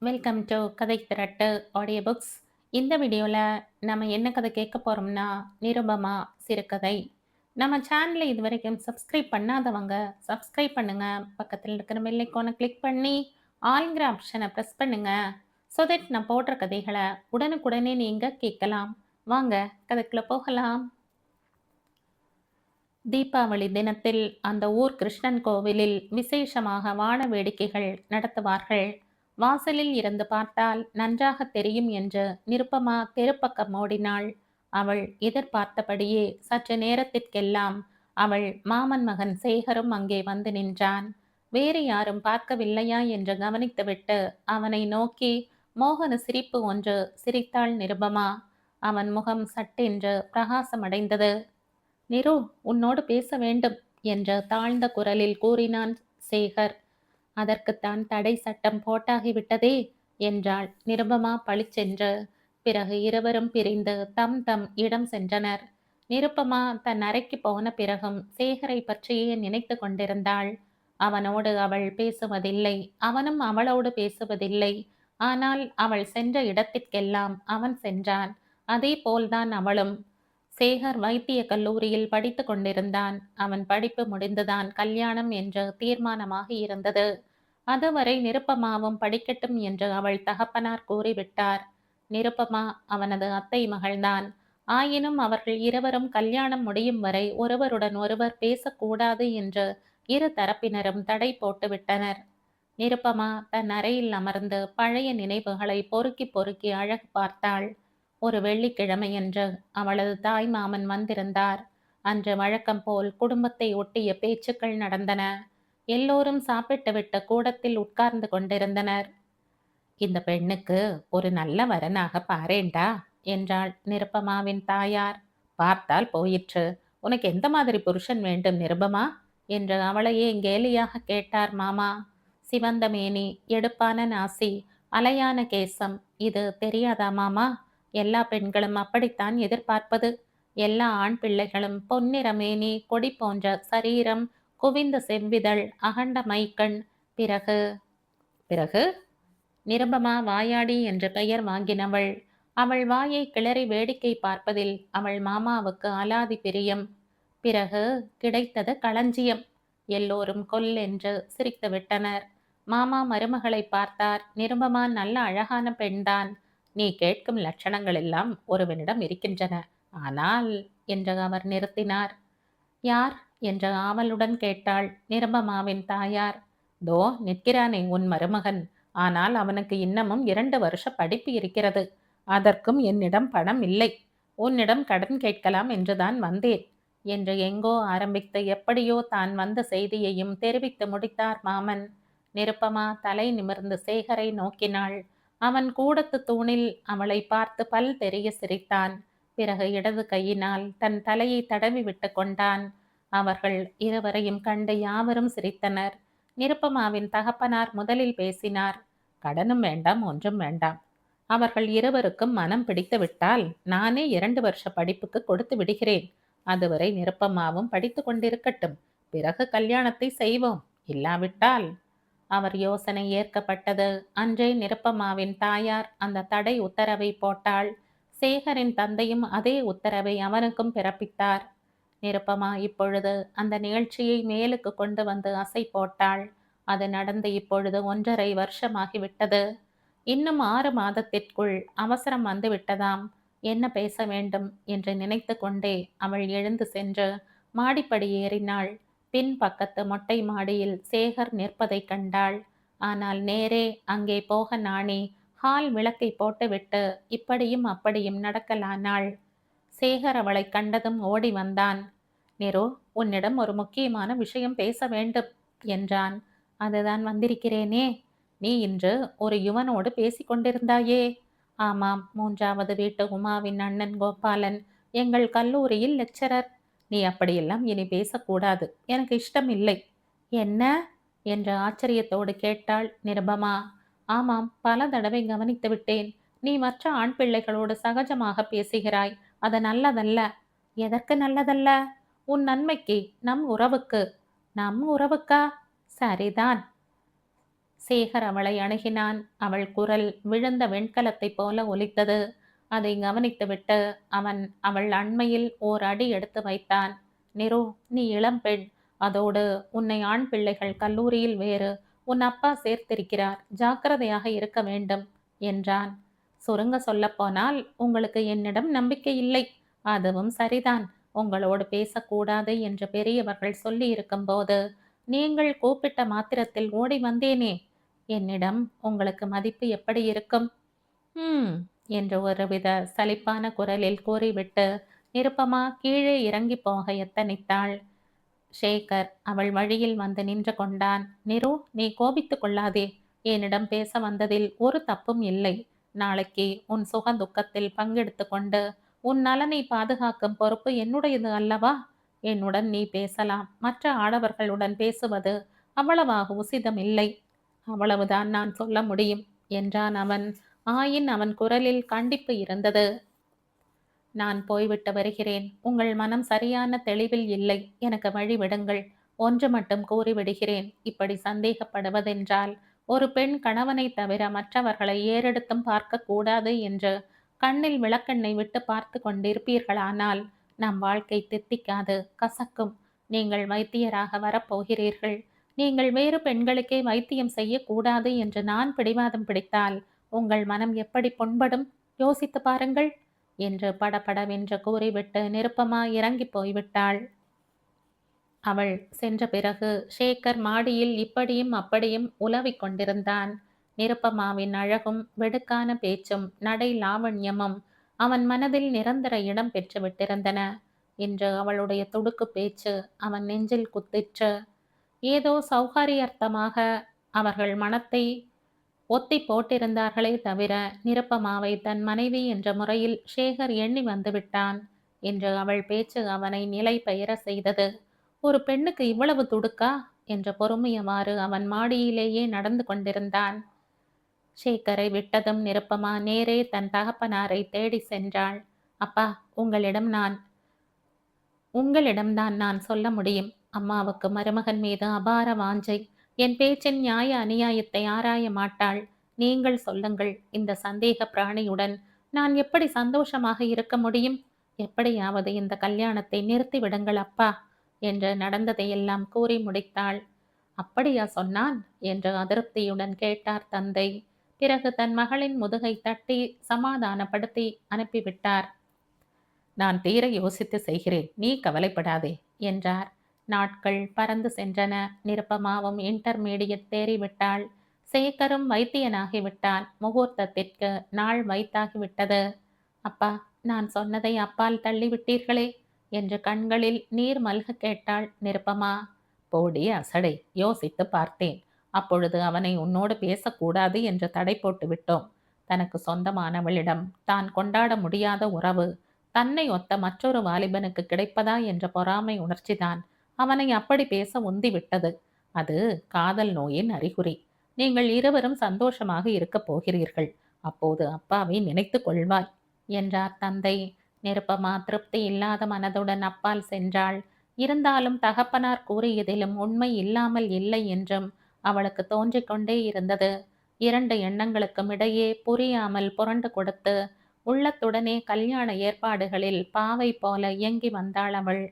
Welcome to கதை திரட்டு audio books. இந்த வீடியோவில் நம்ம என்ன கதை கேட்க போகிறோம்னா நிருபமா சிறுகதை. நம்ம சேனலை இது வரைக்கும் சப்ஸ்கிரைப் பண்ணாதவங்க சப்ஸ்கிரைப் பண்ணுங்க. பக்கத்தில் இருக்கிற பெல் ஐகானை கிளிக் பண்ணி ஆல்ங்கிற ஆப்ஷனை ப்ரெஸ் பண்ணுங்க. ஸோ தட் நான் போடுற கதைகளை உடனுக்குடனே நீங்கள் கேட்கலாம். வாங்க கதைக்குள்ளே போகலாம். தீபாவளி தினத்தில் அந்த ஊர் கிருஷ்ணன் கோவிலில் விசேஷமாக வான வேடிக்கைகள் நடத்துவார்கள். வாசலில் இருந்து பார்த்தால் நன்றாக தெரியும் என்று நிருப்பமா தெருப்பக்கம் ஓடினாள். அவள் எதிர்பார்த்தபடியே சற்று நேரத்திற்கெல்லாம் அவள் மாமன் மகன் சேகரும் அங்கே வந்து நின்றான். வேறு யாரும் பார்க்கவில்லையா என்று கவனித்துவிட்டு அவனை நோக்கி மோகன சிரிப்பு ஒன்று சிரித்தாள் நிருபமா. அவன் முகம் சட்டென்று பிரகாசமடைந்தது. நிரு, உன்னோடு பேச வேண்டும் என்று தாழ்ந்த குரலில் கூறினான் சேகர். அதற்குத்தான் தடை சட்டம் போட்டாகிவிட்டதே என்றாள் நிருபமா பளிச்சென்று. பிறகு இருவரும் பிரிந்து தம் தம் இடம் சென்றனர். நிருப்பமா தன் அறைக்கு போன பிறகும் சேகரை பற்றியே நினைத்து கொண்டிருந்தாள். அவனோடு அவள் பேசுவதில்லை, அவனும் அவளோடு பேசுவதில்லை. ஆனால் அவள் சென்ற இடத்திற்கெல்லாம் அவன் சென்றான். அதே போல்தான் அவளும். சேகர் வைத்திய கல்லூரியில் படித்து கொண்டிருந்தான். அவன் படிப்பு முடிந்துதான் கல்யாணம் என்று தீர்மானமாகி இருந்தது. அதுவரை நிருப்பமாவும் படிக்கட்டும் என்று அவள் தகப்பனார் கூறிவிட்டார். நிருப்பமா அவனது அத்தை மகள்தான். ஆயினும் அவர்கள் இருவரும் கல்யாணம் முடியும் வரை ஒருவருடன் ஒருவர் பேசக்கூடாது என்று இரு தரப்பினரும் தடை போட்டுவிட்டனர். நிருப்பமா தன் அறையில் அமர்ந்து பழைய நினைவுகளை பொறுக்கி பொறுக்கி அழகு பார்த்தாள். ஒரு வெள்ளிக்கிழமையன்று அவளது தாய் மாமன் வந்திருந்தார். அன்று வழக்கம் போல் குடும்பத்தை ஒட்டிய பேச்சுக்கள் நடந்தன. எல்லோரும் சாப்பிட்டுவிட்டு கூடத்தில் உட்கார்ந்து கொண்டிருந்தனர். இந்த பெண்ணுக்கு ஒரு நல்ல வரனாக பாரேண்டா என்றாள் நிருப்பமாவின் தாயார். பார்த்தால் போயிற்று. உனக்கு எந்த மாதிரி புருஷன் வேண்டும் நிருபமா என்று அவளையே கேலியாக கேட்டார் மாமா. சிவந்த மேனி, எடுப்பான நாசி, அலையான கேசம், இது தெரியாதா மாமா? எல்லா பெண்களும் அப்படித்தான் எதிர்பார்ப்பது. எல்லா ஆண் பிள்ளைகளும் பொன்னிற மேனி, கொடி போன்ற சரீரம், குவிந்த செவ்விதழ், அகண்ட மைக்கண். பிறகு பிறகு நிருபமா வாயாடி என்று பெயர் வாங்கினவள். அவள் வாயை கிளறி வேடிக்கை பார்ப்பதில் அவள் மாமாவுக்கு அலாதி பிரியம். பிறகு கிடைத்தது களஞ்சியம். எல்லோரும் கொல்லென்று சிரித்து விட்டனர். மாமா மருமகளை பார்த்தார். நிருபமா நல்ல அழகான பெண்தான். நீ கேட்கும் லட்சணங்கள் எல்லாம் ஒருவனிடம் இருக்கின்றன. ஆனால் என்று அவர் நிறுத்தினார். யார் என்று ஆவலுடன் கேட்டாள் நிருபமாவின் தாயார். தோ நிற்கிறானே உன் மருமகன். ஆனால் அவனுக்கு இன்னமும் 2 வருஷ படிப்பு இருக்கிறது. அதற்கும் என்னிடம் பணம் இல்லை. உன்னிடம் கடன் கேட்கலாம் என்றுதான் வந்தேன் என்று எங்கோ ஆரம்பித்து எப்படியோ தான் வந்த செய்தியையும் தெரிவித்து முடித்தார் மாமன். நிருப்பமா தலை நிமிர்ந்து சேகரை நோக்கினாள். அவன் கூடத்து தூணில் அவளை பார்த்து பல் தெரிய சிரித்தான். பிறகு இடது கையினால் தன் தலையை தடவி விட்டு கொண்டான். அவர்கள் இருவரையும் கண்டு யாவரும் சிரித்தனர். நிருப்பமாவின் தகப்பனார் முதலில் பேசினார். கடனும் வேண்டாம், ஒன்றும் வேண்டாம். அவர்கள் இருவருக்கும் மனம் பிடித்து விட்டால் நானே 2 வருஷ படிப்புக்கு கொடுத்து விடுகிறேன். அதுவரை நிருப்பமாவும் படித்து கொண்டிருக்கட்டும். பிறகு கல்யாணத்தை செய்வோம். இல்லாவிட்டால் அவர் யோசனை ஏற்கப்பட்டது. அன்றே நிருப்பமாவின் தாயார் அந்த தடை உத்தரவை போட்டாள். சேகரின் தந்தையும் அதே உத்தரவை அவனுக்கும் பிறப்பித்தார். நிருப்பமா இப்பொழுது அந்த நிகழ்ச்சியை மேலுக்கு கொண்டு வந்து அசை போட்டாள். அது நடந்து இப்பொழுது 1.5 வருஷமாகிவிட்டது. இன்னும் 6 மாதத்திற்குள் அவசரம் வந்து விட்டதாம். என்ன பேச வேண்டும் என்று நினைத்து கொண்டே அவள் எழுந்து சென்று மாடிப்படி ஏறினாள். பின் பக்கத்து மொட்டை மாடியில் சேகர் நிற்பதை கண்டாள். ஆனால் நேரே அங்கே போக நாணி ஹால் விளக்கை போட்டுவிட்டு இப்படியும் அப்படியும் நடக்கலானாள். சேகர் அவளை கண்டதும் ஓடி வந்தான். நிரு, உன்னிடம் ஒரு முக்கியமான விஷயம் பேச வேண்டும் என்றான். அதுதான் வந்திருக்கிறேனே. நீ இன்று ஒரு யுவனோடு பேசிக்கொண்டிருந்தாயே? ஆமாம், 3வது வீட்டு உமாவின் அண்ணன் கோபாலன், எங்கள் கல்லூரியில் லெக்சரர். நீ அப்படியெல்லாம் இனி பேசக்கூடாது. எனக்கு இஷ்டம் இல்லை. என்ன என்று ஆச்சரியத்தோடு கேட்டாள் நிருபமா. ஆமாம், பல தடவை கவனித்து விட்டேன். நீ மற்ற ஆண் பிள்ளைகளோடு சகஜமாக பேசுகிறாய். அது நல்லதல்ல. எதற்கு நல்லதல்ல? உன் நன்மைக்கு, நம் உறவுக்கு. நம் உறவுக்கா? சரிதான். சேகர் அவளை அணுகினான். அவள் குரல் விழுந்த வெண்கலத்தைப் போல ஒலித்தது. அதை கவனித்துவிட்டு அவன் அவள் அண்மையில் ஓர் அடி எடுத்து வைத்தான். நிரு, நீ இளம்பெண். அதோடு உன்னை ஆண் பிள்ளைகள் கல்லூரியில் வேறு உன் அப்பா சேர்த்திருக்கிறார். ஜாக்கிரதையாக இருக்க வேண்டும் என்றான். சுருங்க சொல்லப்போனால் உங்களுக்கு என்னிடம் நம்பிக்கை இல்லை. அதுவும் சரிதான். உங்களோடு பேசக்கூடாது என்று பெரியவர்கள் சொல்லி இருக்கும்போது நீங்கள் கூப்பிட்ட மாத்திரத்தில் ஓடி வந்தேனே. என்னிடம் உங்களுக்கு மதிப்பு எப்படி இருக்கும்? ம் என்று ஒருவித சலிப்பான குரலில் கூறிவிட்டு நிருப்பமா கீழே இறங்கி போக எத்தனித்தாள். ஷேகர் அவள் வழியில் வந்து நின்று கொண்டான். நிரு, நீ கோபித்துக் கொள்ளாதே. என்னிடம் பேச வந்ததில் ஒரு தப்பும் இல்லை. நாளைக்கு உன் சுக துக்கத்தில் பங்கெடுத்து கொண்டு உன் நலனை பாதுகாக்கும் பொறுப்பு என்னுடையது அல்லவா? என்னுடன் நீ பேசலாம். மற்ற ஆடவர்களுடன் பேசுவது அவ்வளவாக உசிதமில்லை. அவ்வளவுதான் நான் சொல்ல முடியும் என்றான் அவன். ஆயின் அவன் குரலில் கண்டிப்பு இருந்தது. நான் போய்விட்டு வருகிறேன். உங்கள் மனம் சரியான தெளிவில் இல்லை. எனக்கு வழிவிடுங்கள். ஒன்று மட்டும் கூறிவிடுகிறேன். இப்படி சந்தேகப்படுவதென்றால் ஒரு பெண் கணவனை தவிர மற்றவர்களை ஏறெடுத்தும் பார்க்க கூடாது என்று கண்ணில் விளக்கெண்ணெய் விட்டு பார்த்து கொண்டிருப்பீர்களானால் நம் வாழ்க்கை தித்திக்காது, கசக்கும். நீங்கள் வைத்தியராக வரப்போகிறீர்கள். நீங்கள் வேறு பெண்களுக்கே வைத்தியம் செய்யக்கூடாது என்று நான் பிடிவாதம் பிடித்தால் உங்கள் மனம் எப்படி புண்படும்? யோசித்து பாருங்கள் என்று படபடவென்று கூறிவிட்டு நிருப்பமா இறங்கி போய்விட்டாள். அவள் சென்ற பிறகு ஷேகர் மாடியில் இப்படியும் அப்படியும் உலவிக் கொண்டிருந்தான். நிருப்பமாவின் அழகும் வெடுக்கான பேச்சும் நடை லாவண்யமும் அவன் மனதில் நிரந்தர இடம் பெற்று விட்டிருந்தன. இன்று அவளுடைய துடுக்கு பேச்சு அவன் நெஞ்சில் குத்திற்று. ஏதோ சௌகாரியர்த்தமாக அவர்கள் மனத்தை ஒத்தி போட்டிருந்தார்களே தவிர நிருப்பமாவை தன் மனைவி என்ற முறையில் ஷேகர் எண்ணி வந்துவிட்டான். என்று அவள் பேச்சு அவனை நிலை பெயர செய்தது. ஒரு பெண்ணுக்கு இவ்வளவு துடுக்கா என்று பொறுமையவாறு அவன் மாடியிலேயே நடந்து கொண்டிருந்தான். ஷேகரை விட்டதும் நிருப்பமா நேரே தன் தகப்பனாரை தேடி சென்றாள். அப்பா, உங்களிடம்தான் நான் சொல்ல முடியும். அம்மாவுக்கு மருமகன் மீது அபார வாஞ்சை. என் பேச்சின் நியாய அநியாயத்தை ஆராய மாட்டாள். நீங்கள் சொல்லுங்கள், இந்த சந்தேக பிராணியுடன் நான் எப்படி சந்தோஷமாக இருக்க முடியும்? எப்படியாவது இந்த கல்யாணத்தை நிறுத்தி விடுங்கள் அப்பா என்று நடந்ததையெல்லாம் கூறி முடித்தாள். அப்படியா சொன்னான் என்று அதிருப்தியுடன் கேட்டார் தந்தை. பிறகு தன் மகளின் முதுகை தட்டி சமாதானப்படுத்தி அனுப்பிவிட்டார். நான் தீர யோசித்து செய்கிறேன், நீ கவலைப்படாதே என்றார். நாட்கள் பறந்து சென்றன. நிருப்பமாவும் இன்டர்மீடியட் தேறிவிட்டாள். சேகரும் வைத்தியனாகிவிட்டான். முகூர்த்தத்திற்கு நாள் வைத்தாகிவிட்டது. அப்பா, நான் சொன்னதை அப்பால் தள்ளிவிட்டீர்களே என்று கண்களில் நீர் மல்க கேட்டாள் நிருப்பமா. போடி அசடை, யோசித்து பார்த்தேன். அப்பொழுது அவனை உன்னோடு பேசக்கூடாது என்று தடை போட்டு விட்டோம். தனக்கு சொந்தமானவளிடம் தான் கொண்டாட முடியாத உறவு தன்னை ஒத்த மற்றொரு வாலிபனுக்கு கிடைப்பதா என்ற பொறாமை உணர்ச்சிதான் அவனை அப்படி பேச உந்திவிட்டது. அது காதல் நோயின் அறிகுறி. நீங்கள் இருவரும் சந்தோஷமாக இருக்கப் போகிறீர்கள். அப்போது அப்பாவை நினைத்து கொள்வாய் என்றார் தந்தை. நிருப்பமா திருப்தி இல்லாத மனதுடன் அப்பால் சென்றாள். இருந்தாலும் தகப்பனார் கூறியதிலும் உண்மை இல்லாமல் இல்லை என்றும் அவளுக்கு தோன்றிக் கொண்டே இருந்தது. இரண்டு எண்ணங்களுக்கும் இடையே புரியாமல் புரண்டு கொடுத்து உள்ளத்துடனே கல்யாண ஏற்பாடுகளில் பாவை போல இயங்கி வந்தாள் அவள்.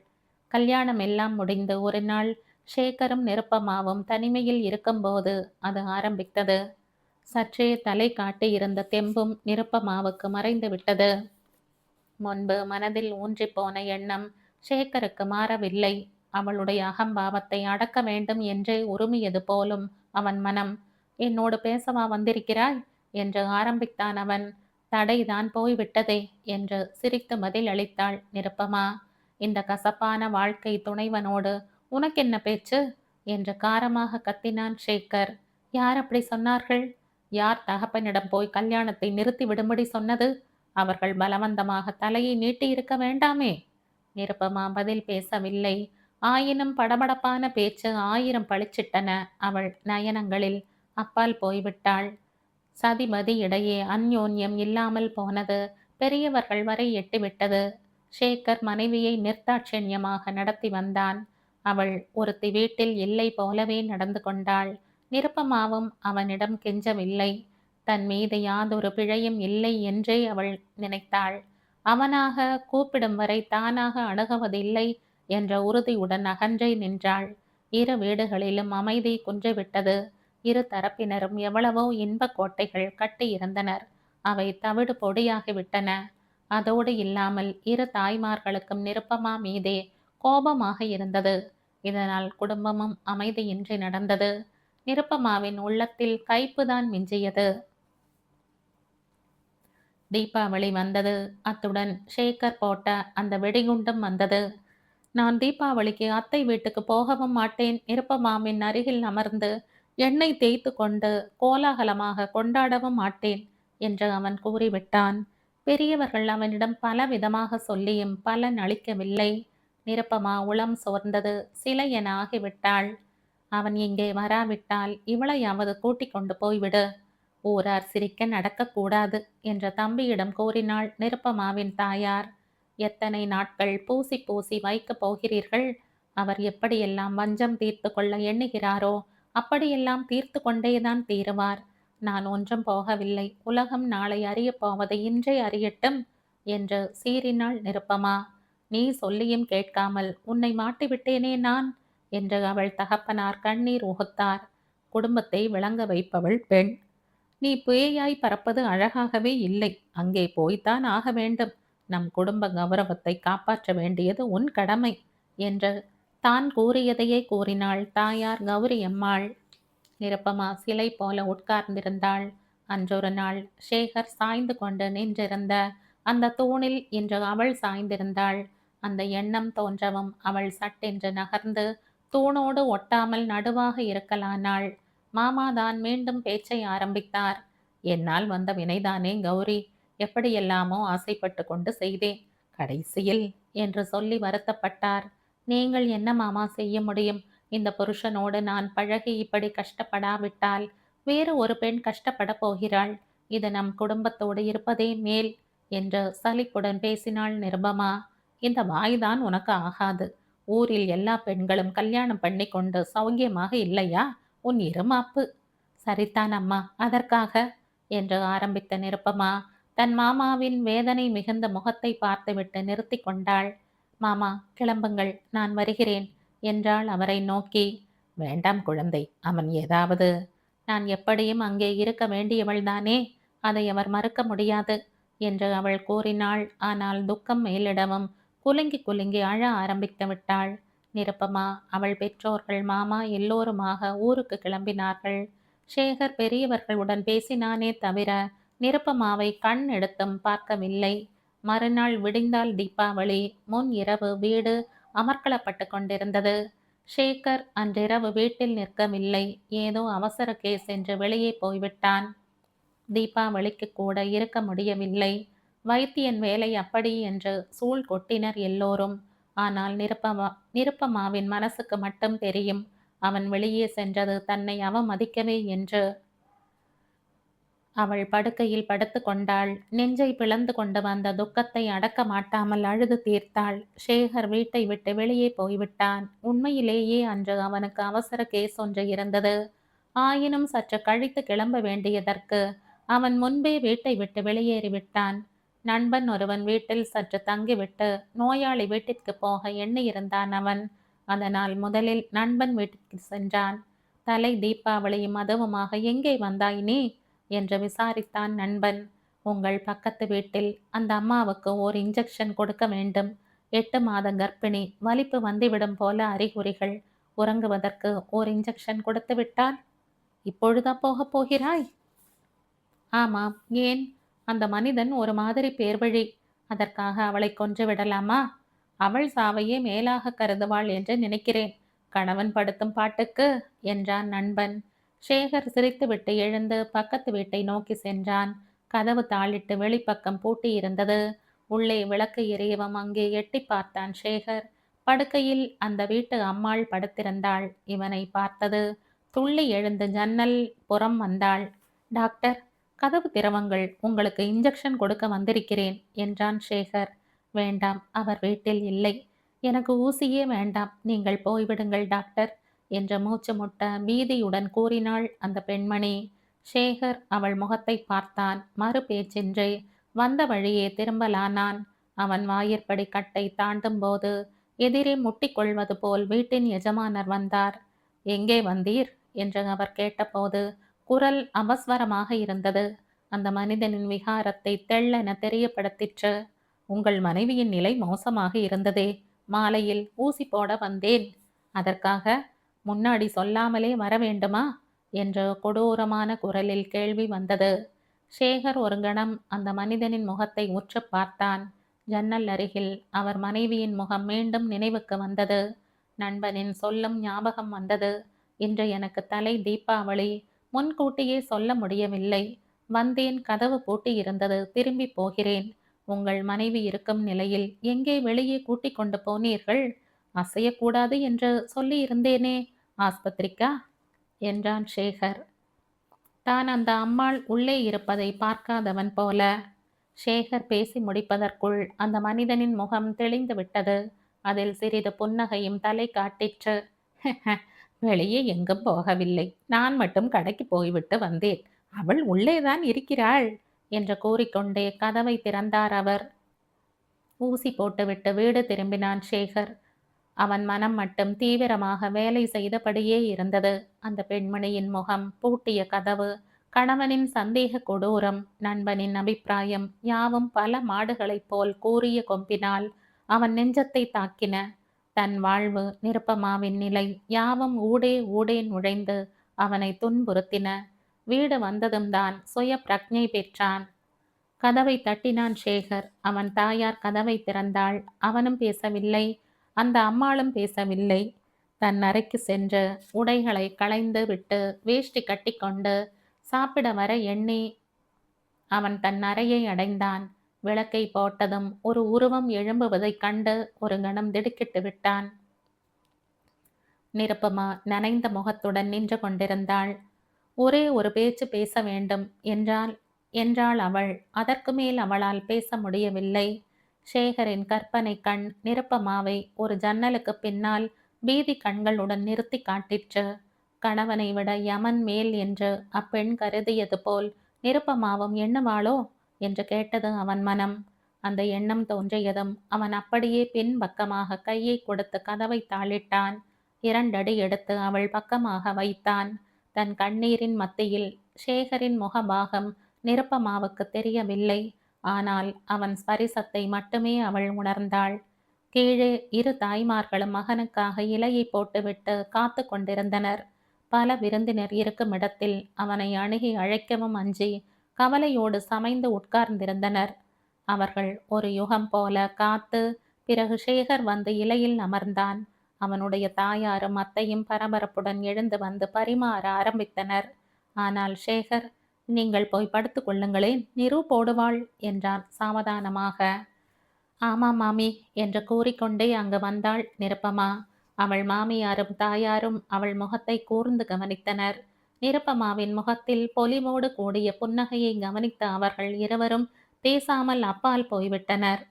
கல்யாணம் எல்லாம் முடிந்து ஒரு நாள் ஷேகரும் நிருப்பமாவும் தனிமையில் இருக்கும்போது அது ஆரம்பித்தது. சற்றே தலை காட்டி இருந்த தெம்பும் நிருப்பமாவுக்கு மறைந்து விட்டது. முன்பு மனதில் ஊன்றி போன எண்ணம் ஷேகருக்கு மாறவில்லை. அவளுடைய அகம்பாவத்தை அடக்க வேண்டும் என்றே உருமியது போலும் அவன் மனம். என்னோடு பேசவா வந்திருக்கிறாய் என்று ஆரம்பித்தான் அவன். தடைதான் போய்விட்டதே என்று சிரித்து பதில் அளித்தாள் நிருப்பமா. இந்த கசப்பான வாழ்க்கை துணைவனோடு உனக்கென்ன பேச்சு என்று காரமாக கத்தினான் ஷேகர். யார் அப்படி சொன்னார்கள்? யார் தகப்பனிடம் போய் கல்யாணத்தை நிறுத்தி விடும்படி சொன்னது? அவர்கள் பலவந்தமாக தலையை நீட்டி இருக்க வேண்டாமே. நிருப்பமா பதில் பேசவில்லை. ஆயினும் படபடப்பான பேச்சு ஆயிரம் பளிச்சிட்டன அவள் நயனங்களில். அப்பால் போய்விட்டாள். சதிமதி இடையே அந்யோன்யம் இல்லாமல் போனது. பெரியவர்கள் வரை எட்டிவிட்டது. ஷேகர் மனைவியை நிர்தாட்சண்யமாக நடத்தி வந்தான். அவள் ஒருத்தி வீட்டில் இல்லை போலவே நடந்து கொண்டாள். நிருப்பமாவும் அவனிடம் கெஞ்சவில்லை. தன் மீது யாதொரு பிழையும் இல்லை என்றே அவள் நினைத்தாள். அவனாக கூப்பிடும் வரை தானாக அணுகுவதில்லை என்ற உறுதியுடன் அகன்றே நின்றாள். இரு வீடுகளிலும் அமைதி குன்றிவிட்டது. இரு தரப்பினரும் எவ்வளவோ இன்பக் கோட்டைகள் கட்டியிருந்தனர். அவை தவிடு பொடியாகிவிட்டன. அதோடு இல்லாமல் இரு தாய்மார்களுக்கும் நிருப்பமா மீதே கோபமாக இருந்தது. இதனால் குடும்பமும் அமைதியின்றி நடந்தது. நிருப்பமாவின் உள்ளத்தில் கைப்புதான் மிஞ்சியது. தீபாவளி வந்தது. அத்துடன் ஷேகர் போட்ட அந்த வெடிகுண்டும் வந்தது. நான் தீபாவளிக்கு அத்தை வீட்டுக்கு போகவும் மாட்டேன். நிருப்பமாவின் அருகில் அமர்ந்து எண்ணெய் தேய்த்து கொண்டு கோலாகலமாக கொண்டாடவும் மாட்டேன் என்று அவன் கூறிவிட்டான். பெரியவர்கள் அவனிடம் பல விதமாக சொல்லியும் பலன் அளிக்கவில்லை. நிருப்பமா உளம் சோர்ந்தது. சிலை என ஆகிவிட்டாள். அவன் இங்கே வராவிட்டால் இவளையாவது கூட்டிக் கொண்டு போய்விடு. ஊரார் சிரிக்க நடக்கக்கூடாது என்ற தம்பியிடம் கூறினாள் நிருப்பமாவின் தாயார். எத்தனை நாட்கள் பூசி பூசி வைக்கப் போகிறீர்கள்? அவர் எப்படியெல்லாம் வஞ்சம் தீர்த்து கொள்ள எண்ணுகிறாரோ அப்படியெல்லாம் தீர்த்து கொண்டேதான் தீருவார். நான் ஒன்றும் போகவில்லை. உலகம் நாளை அறியப் போவதை இன்றே அறியட்டும் என்று சீறினாள் நிருப்பமா. நீ சொல்லியும் கேட்காமல் உன்னை மாட்டிவிட்டேனே நான் என்று அவள் தகப்பனார் கண்ணீர் உகுத்தார். குடும்பத்தை விளங்க வைப்பவள் பெண். நீ பேயாய் பறப்பது அழகாகவே இல்லை. அங்கே போய்த்தான் ஆக வேண்டும். நம் குடும்ப கௌரவத்தை காப்பாற்ற வேண்டியது உன் கடமை என்று தான் கூறியதையே கூறினாள் தாயார் கௌரி அம்மாள். நிருப்பமா சிலை போல உட்கார்ந்திருந்தாள். அன்றொரு நாள் ஷேகர் சாய்ந்து கொண்டு நின்றிருந்த அந்த தூணில் இன்று அவள் சாய்ந்திருந்தாள். அந்த எண்ணம் தோன்றவும் அவள் சட்டென்று நகர்ந்து தூணோடு ஒட்டாமல் நடுவாக இருக்கலானாள். மாமாதான் மீண்டும் பேச்சை ஆரம்பித்தார். என்னால் வந்த வினைதானே கௌரி. எப்படியெல்லாமோ ஆசைப்பட்டு கொண்டு செய்தேன். கடைசியில் என்று சொல்லி வருத்தப்பட்டார். நீங்கள் என்ன மாமா செய்ய முடியும்? இந்த புருஷனோடு நான் பழகி இப்படி கஷ்டப்படாவிட்டால் வேறு ஒரு பெண் கஷ்டப்பட போகிறாள். இது நம் குடும்பத்தோடு இருப்பதே மேல் என்று சலிப்புடன் பேசினாள் நிருபமா. இந்த வாய்தான் உனக்கு ஆகாது. ஊரில் எல்லா பெண்களும் கல்யாணம் பண்ணி கொண்டு சௌக்கியமாக இல்லையா? உன் இருமாப்பு. சரிதான் அம்மா, அதற்காக என்று ஆரம்பித்த நிருப்பமா தன் மாமாவின் வேதனை மிகுந்த முகத்தை பார்த்துவிட்டு நிறுத்தி கொண்டாள். மாமா, கிளம்புங்கள், நான் வருகிறேன் என்றாள் அவரை நோக்கி. வேண்டாம் குழந்தை, அவன் ஏதாவது. நான் எப்படியும் அங்கே இருக்க வேண்டியவள்தானே, அதை அவர் மறுக்க முடியாது என்று அவள் கூறினாள். ஆனால் துக்கம் மேலிடவும் குலுங்கி குலுங்கி அழ ஆரம்பித்து விட்டாள். நிருப்பமா, அவள் பெற்றோர்கள், மாமா எல்லோருமாக ஊருக்கு கிளம்பினார்கள். ஷேகர் பெரியவர்களுடன் பேசினானே தவிர நிருப்பமாவை கண் எடுத்தும் பார்க்கவில்லை. மறுநாள் விடிந்தால் தீபாவளி. முன் இரவு வீடு அமர்க்களப்பட்டு கொண்டிருந்தது. ஷேகர் அன்றிரவு வீட்டில் நிற்கவில்லை. ஏதோ அவசர கேஸ் என்று வெளியே போய்விட்டான். தீபாவளிக்கு கூட இருக்க முடியவில்லை. வைத்தியன் வேலை அப்படி என்று சூழ் கொட்டினர் எல்லோரும். ஆனால் நிருப்பமாவின் மனசுக்கு மட்டும் தெரியும், அவன் வெளியே சென்றது தன்னை அவமதிக்கவே என்று. அவள் படுக்கையில் படுத்து கொண்டாள். நெஞ்சை பிளந்து கொண்டு வந்த துக்கத்தை அடக்க மாட்டாமல் அழுது தீர்த்தாள். ஷேகர் வீட்டை விட்டு வெளியே போய்விட்டான். உண்மையிலேயே அன்று அவனுக்கு அவசர கேஸ் ஒன்று இருந்தது. ஆயினும் சற்று கழித்து கிளம்ப வேண்டியதற்கு அவன் முன்பே வீட்டை விட்டு வெளியேறிவிட்டான். நண்பன் ஒருவன் வீட்டில் சற்று தங்கிவிட்டு நோயாளி வீட்டிற்கு போக எண்ணியிருந்தான் அவன். அதனால் முதலில் நண்பன் வீட்டிற்கு சென்றான். தலை தீபாவளியும் அதுவுமாக எங்கே வந்தாய் நீ என்று விசாரித்தான் நண்பன். உங்கள் பக்கத்து வீட்டில் அந்த அம்மாவுக்கு ஓர் இன்ஜெக்ஷன் கொடுக்க வேண்டும். 8 மாத கர்ப்பிணி, வலிப்பு வந்துவிடும் போல அறிகுறிகள். உறங்குவதற்கு ஓர் இன்ஜெக்ஷன் கொடுத்து விட்டால் இப்பொழுதா போகப் போகிறாய்? ஆமாம், ஏன்? அந்த மனிதன் ஒரு மாதிரி பேர்வழி. அதற்காக அவளை கொன்று விடலாமா? அவள் சாவையே மேலாக கருதுவாள் என்று நினைக்கிறேன். கணவன் படுத்தும் பாட்டுக்கு என்றான் நண்பன். ஷேகர் சிரித்துவிட்டு எழுந்து பக்கத்து வீட்டை நோக்கி சென்றான். கதவு தாளிட்டு வெளிப்பக்கம் பூட்டியிருந்தது. உள்ளே விளக்கு எரியவும் அங்கே எட்டி பார்த்தான் ஷேகர். படுக்கையில் அந்த வீட்டு அம்மாள் படுத்திருந்தாள். இவனை பார்த்தது. துள்ளி எழுந்து ஜன்னல் புறம் வந்தாள். டாக்டர், கதவு திறவுங்கள், உங்களுக்கு இன்ஜெக்ஷன் கொடுக்க வந்திருக்கிறேன் என்றான் ஷேகர். வேண்டாம், அவர் வீட்டில் இல்லை. எனக்கு ஊசியே வேண்டாம், நீங்கள் போய்விடுங்கள் டாக்டர் என்ற மூச்சு முட்ட பீதியுடன் கூறினாள் அந்த பெண்மணி. சேகர் அவள் முகத்தை பார்த்தான். மறு பேச்சின்றி வந்த வழியே திரும்பலானான். அவன் வாயிற்படி கட்டை தாண்டும் போது எதிரே முட்டிக்கொள்வது போல் வீட்டின் எஜமானர் வந்தார். எங்கே வந்தீர் என்று அவர் கேட்டபோது குரல் அபஸ்வரமாக இருந்தது. அந்த மனிதனின் விகாரத்தை தெள்ளென தெரியப்படுத்திற்று. உங்கள் மனைவியின் நிலை மோசமாக இருந்ததே. மாலையில் ஊசி போட வந்தேன். அதற்காக முன்னாடி சொல்லாமலே வர வேண்டுமா என்ற கொடூரமான குரலில் கேள்வி வந்தது. சேகர் ஒரு கணம் அந்த மனிதனின் முகத்தை உற்று பார்த்தான். ஜன்னல் அருகில் அவர் மனைவியின் முகம் மீண்டும் நினைவுக்கு வந்தது. நண்பனின் சொல்லும் ஞாபகம் வந்தது. இன்று எனக்கு தலை தீபாவளி. முன்கூட்டியே சொல்ல முடியவில்லை. வந்தேன், கதவு பூட்டி இருந்தது. திரும்பி போகிறேன். உங்கள் மனைவி இருக்கும் நிலையில் எங்கே வெளியே கூட்டிக் கொண்டு போனீர்கள்? அசையக்கூடாது என்று சொல்லியிருந்தேனே, ஆஸ்பத்திரிக்கா என்றான் சேகர். தான் அந்த அம்மாள் உள்ளே இருப்பதை பார்க்காதவன் போல. சேகர் பேசி முடிப்பதற்குள் அந்த மனிதனின் முகம் தெளிந்து விட்டது. அதில் சிறிது புன்னகையும் தலை காட்டிற்று. வெளியே எங்கும் போகவில்லை. நான் மட்டும் கடைக்கு போய்விட்டு வந்தேன். அவள் உள்ளேதான் இருக்கிறாள் என்று கூறிக்கொண்டே கதவை திறந்தார் அவர். ஊசி போட்டுவிட்டு வீடு திரும்பினான் சேகர். அவன் மனம் மட்டும் தீவிரமாக வேலை செய்தபடியே இருந்தது. அந்த பெண்மணியின் முகம், பூட்டிய கதவு, கணவனின் சந்தேக கொடூரம், நண்பனின் அபிப்பிராயம் யாவும் பல மாடுகளைப் போல் கூறிய கொம்பினால் அவன் நெஞ்சத்தை தாக்கின. தன் வாழ்வு, நிருப்பமாவின் நிலை யாவும் ஊடே ஊடே நுழைந்து அவனை துன்புறுத்தின. வீடு வந்ததும் தான் சுய பிரக்ஞை பெற்றான். கதவை தட்டினான் சேகர். அவன் தாயார் கதவை திறந்தாள். அவனும் பேசவில்லை. அந்த அம்மாளும் பேசவில்லை. தன் அறைக்கு சென்று உடைகளை களைந்து விட்டு வேஷ்டி கட்டிக்கொண்டு சாப்பிட வர எண்ணி அவன் தன் அறையை அடைந்தான். விளக்கை போட்டதும் ஒரு உருவம் எழும்புவதைக் கண்டு ஒரு கணம் திடுக்கிட்டு விட்டான். நிருப்பமா நனைந்த முகத்துடன் நின்று கொண்டிருந்தாள். ஒரே ஒரு பேச்சு பேச வேண்டும் என்றாள் அவள். அதற்கு மேல் அவளால் பேச முடியவில்லை. சேகரின் கற்பனை கண் நிருப்பமாவை ஒரு ஜன்னலுக்கு பின்னால் பீதி கண்களுடன் நிறுத்தி காட்டிற்று. கணவனை விட யமன் மேல் என்று அப்பெண் கருதியது போல் நிருப்பமாவும் எண்ணுவாளோ என்று கேட்டது அவன் மனம். அந்த எண்ணம் தோன்றியதும் அவன் அப்படியே பின் பக்கமாக கையை கொடுத்து கதவை தாளிட்டான். 2 அடி எடுத்து அவள் பக்கமாக வைத்தான். தன் கண்ணீரின் மத்தியில் சேகரின் முகபாகம் நிருப்பமாவுக்கு தெரியவில்லை. ஆனால் அவன் ஸ்பரிசத்தை மட்டுமே அவள் உணர்ந்தாள். கீழே 2 தாய்மார்களும் மகனுக்காக இலையை போட்டுவிட்டு காத்து கொண்டிருந்தனர். பல விருந்தினர் இருக்கும் இடத்தில் அவனை அணுகி அழைக்கவும் அஞ்சி கவலையோடு சமைந்து உட்கார்ந்திருந்தனர். அவர்கள் ஒரு யுகம் போல காத்து பிறகு சேகர் வந்து இலையில் அமர்ந்தான். அவனுடைய தாயாரும் அத்தையும் பரபரப்புடன் எழுந்து வந்து பரிமாற ஆரம்பித்தனர். ஆனால் சேகர், நீங்கள் போய் படுத்து கொள்ளுங்களேன், நிரு போடுவாள் என்றான் சாவதானமாக. ஆமாம் மாமி என்று கூறிக்கொண்டே அங்கு வந்தாள் நிருப்பமா. அவள் மாமியாரும் தாயாரும் அவள் முகத்தை கூர்ந்து கவனித்தனர். நிருப்பமாவின் முகத்தில் பொலிவோடு கூடிய புன்னகையை கவனித்த அவர்கள் இருவரும் பேசாமல் அப்பால் போய்விட்டனர்.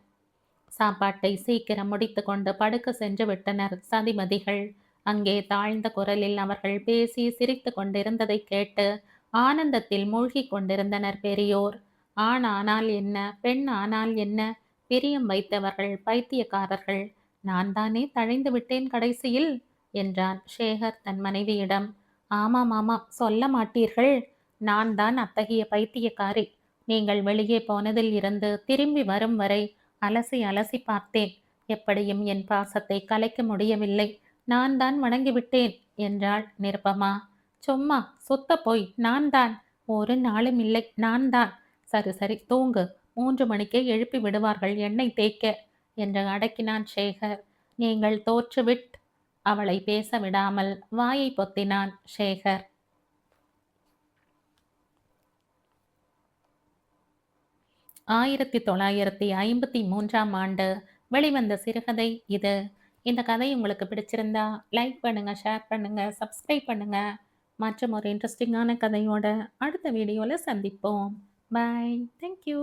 சாப்பாட்டை சீக்கிரம் முடித்து கொண்டு படுக்க சென்று விட்டனர் சதிமதிகள். அங்கே தாழ்ந்த குரலில் அவர்கள் பேசி சிரித்து கொண்டிருந்ததை கேட்டு ஆனந்தத்தில் மூழ்கி கொண்டிருந்தனர் பெரியோர். ஆண் ஆனால் என்ன, பெண் ஆனால் என்ன, பிரியம் வைத்தவர்கள் பைத்தியக்காரர்கள். நான் தானே தழைந்து விட்டேன் கடைசியில் என்றான் சேகர் தன் மனைவியிடம். ஆமாம் ஆமாம், சொல்ல மாட்டீர்கள். நான் தான் அத்தகைய பைத்தியக்காரி. நீங்கள் வெளியே போனதில் இருந்து திரும்பி வரும் வரை அலசி அலசி பார்த்தேன். எப்படியும் என் பாசத்தை கலைக்க முடியவில்லை. நான் தான் வணங்கிவிட்டேன் என்றாள் நிருப்பமா. சும்மா சுத்த போய், நான் தான். ஒரு நாளும் இல்லை, நான் தான். சரி சரி தூங்கு. 3 மணிக்கே எழுப்பி விடுவார்கள் எண்ணெய் தேய்க்க என்று அடக்கினான் சேகர். நீங்கள் தோற்றுவிட் அவளை பேச விடாமல் வாயை பொத்தினான் சேகர். 1953ஆம் ஆண்டு வெளிவந்த சிறுகதை இது. இந்த கதை உங்களுக்கு பிடிச்சிருந்தா லைக் பண்ணுங்க, ஷேர் பண்ணுங்க, சப்ஸ்கிரைப் பண்ணுங்க. மற்றும் ஒரு இன்ட்ரெஸ்டிங்கான கதையோட அடுத்த வீடியோவில் சந்திப்போம். பாய். தேங்க்யூ.